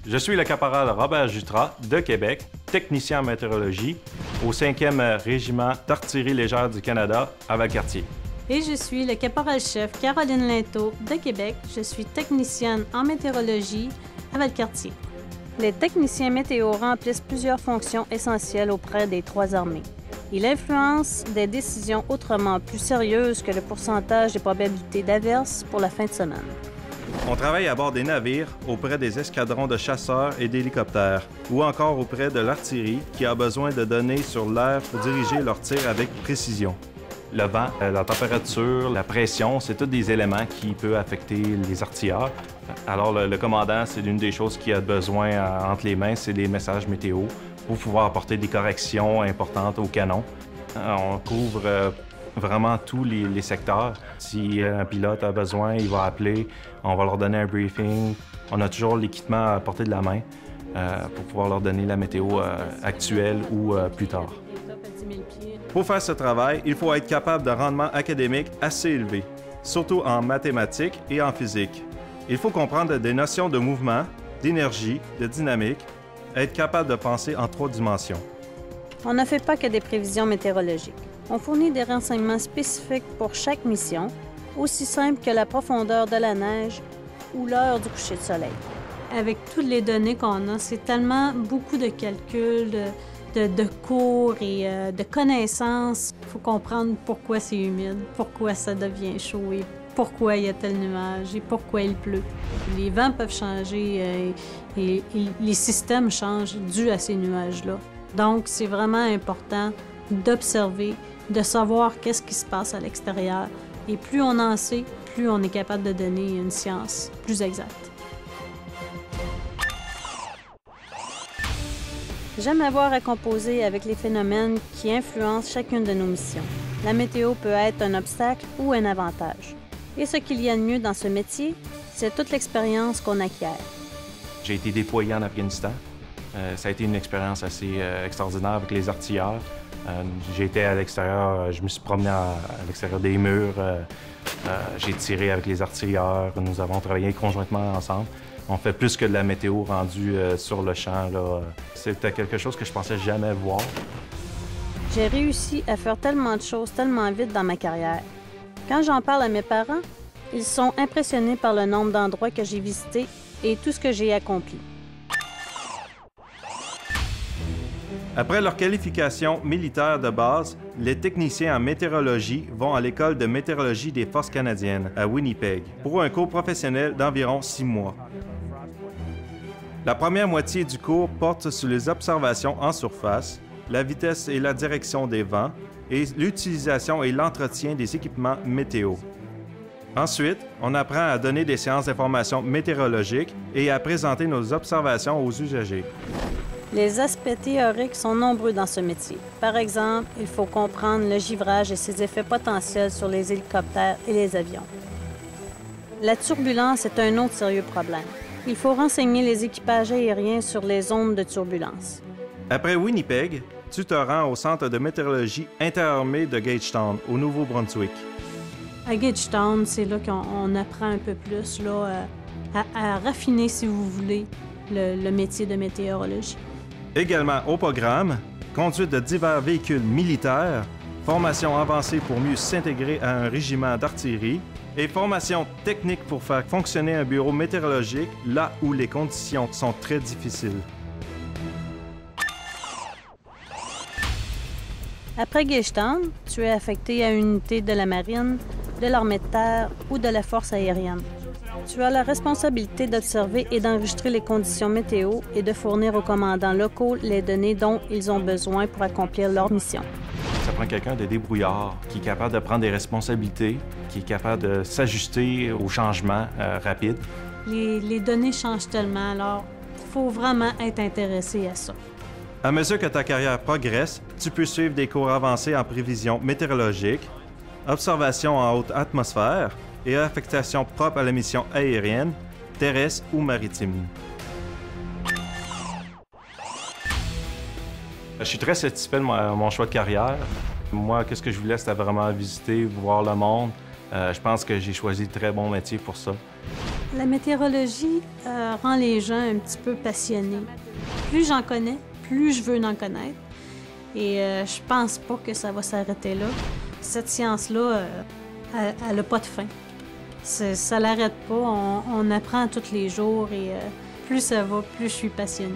Je suis le caporal Robert Jutras de Québec, technicien en météorologie au 5e Régiment d'artillerie légère du Canada à Valcartier. Et je suis le caporal-chef Caroline Linteau de Québec. Je suis technicienne en météorologie à Valcartier. Les techniciens météo remplissent plusieurs fonctions essentielles auprès des trois armées. Ils influencent des décisions autrement plus sérieuses que le pourcentage des probabilités d'averses pour la fin de semaine. On travaille à bord des navires, auprès des escadrons de chasseurs et d'hélicoptères, ou encore auprès de l'artillerie qui a besoin de données sur l'air pour diriger leurs tirs avec précision. Le vent, la température, la pression, c'est tous des éléments qui peuvent affecter les artilleurs. Alors le commandant, c'est l'une des choses qu'il a besoin entre les mains, c'est les messages météo pour pouvoir apporter des corrections importantes au canon. On couvre vraiment tous les secteurs. Si un pilote a besoin, il va appeler, on va leur donner un briefing. On a toujours l'équipement à portée de la main pour pouvoir leur donner la météo actuelle ou plus tard. Pour faire ce travail, il faut être capable de rendement académique assez élevé, surtout en mathématiques et en physique. Il faut comprendre des notions de mouvement, d'énergie, de dynamique, être capable de penser en 3 dimensions. On ne fait pas que des prévisions météorologiques. On fournit des renseignements spécifiques pour chaque mission, aussi simples que la profondeur de la neige ou l'heure du coucher de soleil. Avec toutes les données qu'on a, c'est tellement beaucoup de calculs, de cours et de connaissances. Il faut comprendre pourquoi c'est humide, pourquoi ça devient chaud et pourquoi il y a tel nuage et pourquoi il pleut. Les vents peuvent changer et les systèmes changent dû à ces nuages-là. Donc, c'est vraiment important d'observer, de savoir qu'est-ce qui se passe à l'extérieur. Et plus on en sait, plus on est capable de donner une science plus exacte. J'aime avoir à composer avec les phénomènes qui influencent chacune de nos missions. La météo peut être un obstacle ou un avantage. Et ce qu'il y a de mieux dans ce métier, c'est toute l'expérience qu'on acquiert. J'ai été déployé en Afghanistan. Ça a été une expérience assez extraordinaire avec les artilleurs. J'ai été à l'extérieur, je me suis promené à l'extérieur des murs. J'ai tiré avec les artilleurs. Nous avons travaillé conjointement ensemble. On fait plus que de la météo rendue sur le champ. C'était quelque chose que je pensais jamais voir. J'ai réussi à faire tellement de choses tellement vite dans ma carrière. Quand j'en parle à mes parents, ils sont impressionnés par le nombre d'endroits que j'ai visités et tout ce que j'ai accompli. Après leur qualification militaire de base, les techniciens en météorologie vont à l'École de météorologie des Forces canadiennes à Winnipeg pour un cours professionnel d'environ 6 mois. La première moitié du cours porte sur les observations en surface, la vitesse et la direction des vents et l'utilisation et l'entretien des équipements météo. Ensuite, on apprend à donner des séances d'information météorologiques et à présenter nos observations aux usagers. Les aspects théoriques sont nombreux dans ce métier. Par exemple, il faut comprendre le givrage et ses effets potentiels sur les hélicoptères et les avions. La turbulence est un autre sérieux problème. Il faut renseigner les équipages aériens sur les zones de turbulence. Après Winnipeg, tu te rends au Centre de météorologie interarmée de Gagetown, au Nouveau-Brunswick. À Gagetown, c'est là qu'on apprend un peu plus à raffiner, si vous voulez, le métier de météorologie. Également au programme, conduite de divers véhicules militaires, formation avancée pour mieux s'intégrer à un régiment d'artillerie et formation technique pour faire fonctionner un bureau météorologique là où les conditions sont très difficiles. Après Gagetown, tu es affecté à une unité de la marine, de l'armée de terre ou de la force aérienne. Tu as la responsabilité d'observer et d'enregistrer les conditions météo et de fournir aux commandants locaux les données dont ils ont besoin pour accomplir leur mission. Ça prend quelqu'un de débrouillard, qui est capable de prendre des responsabilités, qui est capable de s'ajuster aux changements rapides. Les données changent tellement, alors il faut vraiment être intéressé à ça. À mesure que ta carrière progresse, tu peux suivre des cours avancés en prévision météorologique, observation en haute atmosphère et affectation propre à la mission aérienne, terrestre ou maritime. Je suis très satisfait de mon choix de carrière. Moi, qu'est-ce que je voulais, c'était vraiment visiter, voir le monde. Je pense que j'ai choisi de très bons métiers pour ça. La météorologie rend les gens un petit peu passionnés. Plus j'en connais, plus je veux en connaître. Et je pense pas que ça va s'arrêter là. Cette science-là, elle n'a pas de fin. Ça l'arrête pas, on apprend tous les jours et plus ça va, plus je suis passionnée.